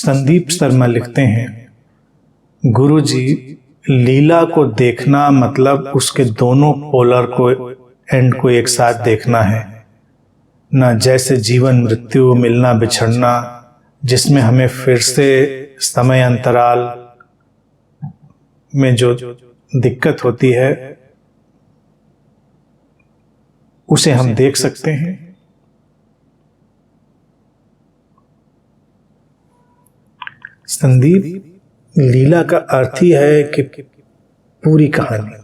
संदीप शर्मा लिखते हैं, गुरुजी, लीला को देखना मतलब उसके दोनों पोलर को एंड को एक साथ देखना है, ना जैसे जीवन मृत्यु मिलना बिछड़ना जिसमें हमें फिर से समय अंतराल में जो दिक्कत होती है उसे हम देख सकते हैं। संदीप, लीला का अर्थ ही है कि पूरी कहानी,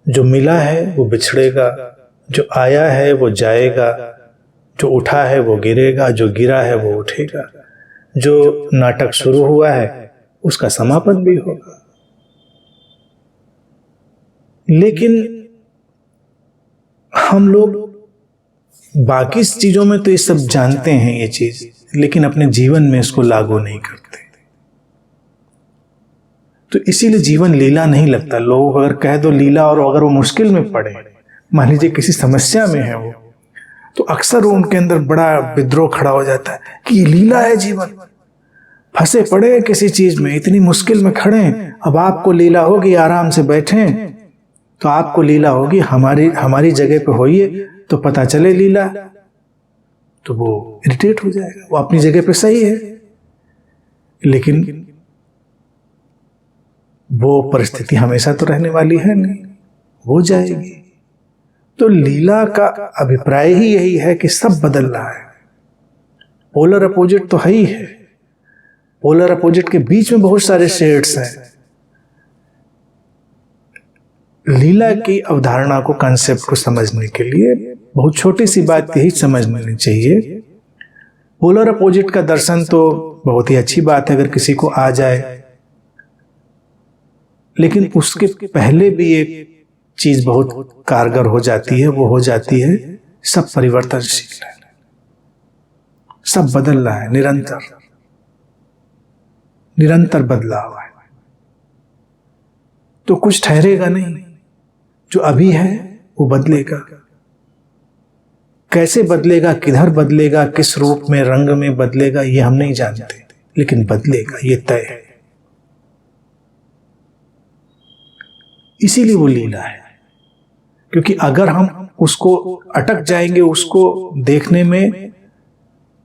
जो मिला है वो बिछड़ेगा, जो आया है वो जाएगा, जो उठा है वो गिरेगा, जो गिरा है वो उठेगा, जो नाटक शुरू हुआ है उसका समापन भी होगा। लेकिन हम लोग बाकी चीजों में तो ये सब जानते हैं ये चीज, लेकिन अपने जीवन में इसको लागू नहीं करते, तो इसीलिए जीवन लीला नहीं लगता। लोग अगर कह दो लीला, और अगर वो मुश्किल में पड़े, मान लीजिए किसी समस्या में है वो, तो अक्सर उनके अंदर बड़ा विद्रोह खड़ा हो जाता है कि ये लीला है जीवन। फंसे पड़े हैं किसी चीज में, इतनी मुश्किल में खड़े हैं, अब आपको लीला होगी आराम से बैठे तो आपको लीला होगी, हमारी जगह पे होइए तो पता चले लीला, तो वो इरिटेट हो जाएगा। वो अपनी जगह पे सही है, लेकिन वो परिस्थिति हमेशा तो रहने वाली है नहीं, हो जाएगी। तो लीला का अभिप्राय ही यही है कि सब बदल रहा है, पोलर अपोजिट तो है ही है, पोलर अपोजिट के बीच में बहुत सारे शेड्स हैं। लीला की अवधारणा को, कंसेप्ट को समझने के लिए बहुत छोटी सी बात यही समझ लेनी चाहिए। पोलर अपोजिट का दर्शन तो बहुत ही अच्छी बात है अगर किसी को आ जाए, लेकिन उसके पहले भी एक चीज बहुत कारगर हो जाती है, वो हो जाती है सब परिवर्तनशील है, सब बदल रहा है, निरंतर बदलाव है, तो कुछ ठहरेगा नहीं। जो अभी है वो बदलेगा, कैसे बदलेगा, किधर बदलेगा, किस रूप में, रंग में बदलेगा, ये हम नहीं जानते, लेकिन बदलेगा, ये तय है। इसीलिए वो लीला है, क्योंकि अगर हम उसको अटक जाएंगे, उसको देखने में,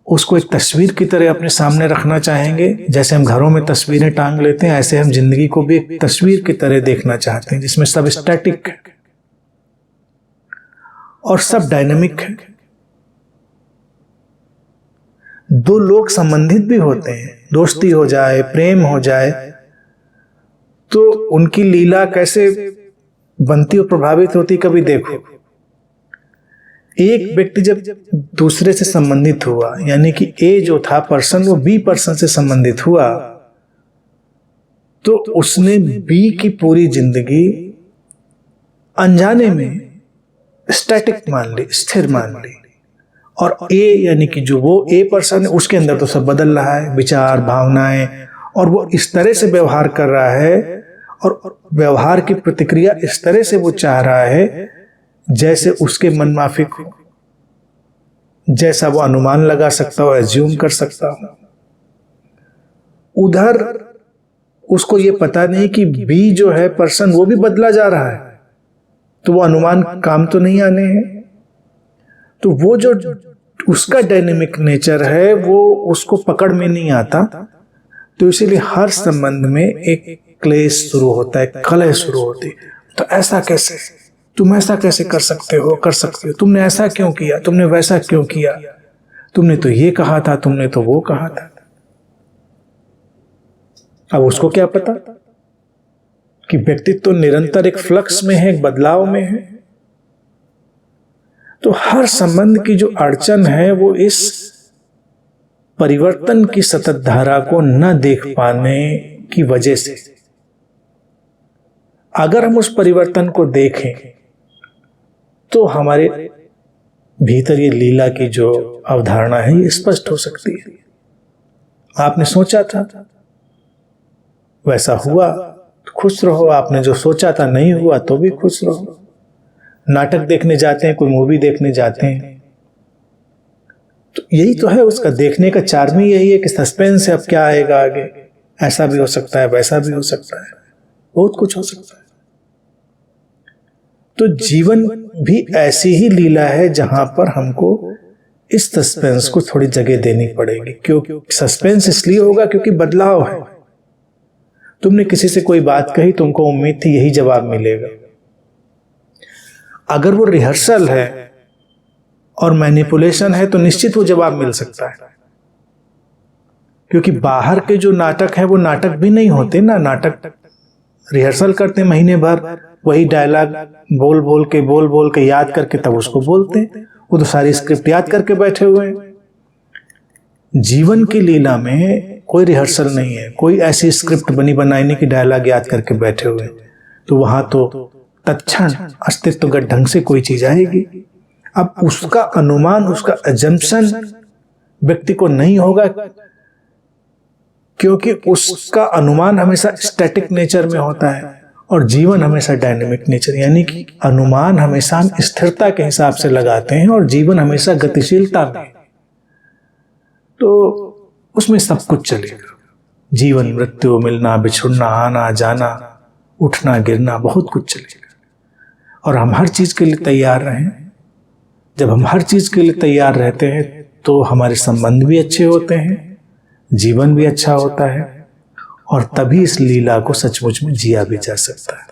उसको एक तस्वीर की तरह अपने सामने रखना चाहेंगे, जैसे हम घरों में तस्वीरें टांग लेते हैं, ऐसे हम जिंदगी को भी एक तस्वीर की तरह देखना चाहते हैं, जिसमें सब स्टैटिक है और सब डायनामिक है। दो लोग संबंधित भी होते हैं, दोस्ती हो जाए, प्रेम हो जाए, तो उनकी लीला कैसे बनती और प्रभावित होती, कभी देखो। एक व्यक्ति जब दूसरे से संबंधित हुआ, यानी कि ए जो था पर्सन, वो बी पर्सन से संबंधित हुआ, तो उसने बी की पूरी जिंदगी अनजाने में स्टैटिक मान ली, स्थिर मान ली, और ए यानी कि जो वो ए पर्सन है, उसके अंदर तो सब बदल रहा है, विचार, भावनाएं, और वो इस तरह से व्यवहार कर रहा है, और व्यवहार की प्रतिक्रिया इस तरह से वो चाह रहा है जैसे उसके मन माफिक हो, जैसा वो अनुमान लगा सकता हो, एज्यूम कर सकता हो। उधर उसको ये पता नहीं कि बी जो है पर्सन, वो भी बदला जा रहा है, तो वो अनुमान काम तो नहीं आने हैं। तो वो जो उसका डायनेमिक नेचर है वो उसको पकड़ में नहीं आता, तो इसीलिए हर संबंध में एक क्लेश शुरू होता है, कलह शुरू होती है। तो ऐसा कैसे, तुम ऐसा कैसे कर सकते हो, तुमने ऐसा क्यों किया, तुमने वैसा क्यों किया, तुमने तो ये कहा था, तुमने तो वो कहा था। अब उसको क्या पता कि व्यक्तित्व तो निरंतर एक फ्लक्स में है, एक बदलाव में है। तो हर संबंध की जो अड़चन है वो इस परिवर्तन की सतत धारा को न देख पाने की वजह से। अगर हम उस परिवर्तन को देखें तो हमारे भीतर ये लीला की जो अवधारणा है ये स्पष्ट हो सकती है। आपने सोचा था वैसा हुआ तो खुश रहो, आपने जो सोचा था नहीं हुआ तो भी खुश रहो। नाटक देखने जाते हैं, कोई मूवी देखने जाते हैं, तो यही तो है उसका देखने का चार्म ही यही है कि सस्पेंस है, अब क्या आएगा आगे, ऐसा भी हो सकता है, वैसा भी हो सकता है, बहुत कुछ हो सकता है। तो जीवन भी ऐसी ही लीला है जहां पर हमको इस सस्पेंस को थोड़ी जगह देनी पड़ेगी। क्यों सस्पेंस इसलिए होगा? क्योंकि बदलाव है। तुमने किसी से कोई बात कही, तुमको उम्मीद थी यही जवाब मिलेगा। अगर वो रिहर्सल है और मैनिपुलेशन है तो निश्चित वो जवाब मिल सकता है, क्योंकि बाहर के जो नाटक है वो नाटक भी नहीं होते ना। नाटक रिहर्सल करते महीने भर, वही डायलॉग बोल बोल के याद करके तब उसको बोलते। वो तो सारी स्क्रिप्ट याद करके बैठे हुए हैं। जीवन की लीला में कोई रिहर्सल नहीं है, कोई ऐसी स्क्रिप्ट बनी बनाई नहीं कि डायलॉग याद करके बैठे हुए। तो वहां तो तत्क्षण अस्तित्वगत ढंग से कोई चीज आएगी। अब उसका अनुमान, उसका अजम्पशन व्यक्ति को नहीं होगा, क्योंकि उसका अनुमान हमेशा स्टैटिक नेचर में होता है और जीवन हमेशा डायनेमिक नेचर, यानी कि अनुमान हमेशा हम स्थिरता के हिसाब से लगाते हैं और जीवन हमेशा गतिशीलता में। तो उसमें सब कुछ चलेगा। जीवन, मृत्यु, मिलना, बिछुड़ना, आना जाना, उठना गिरना, बहुत कुछ चलेगा। और हम हर चीज के लिए तैयार रहें। जब हम हर चीज के लिए तैयार रहते हैं तो हमारे संबंध भी अच्छे होते हैं, जीवन भी अच्छा होता है, और तभी इस लीला को सचमुच में जिया भी जा सकता है।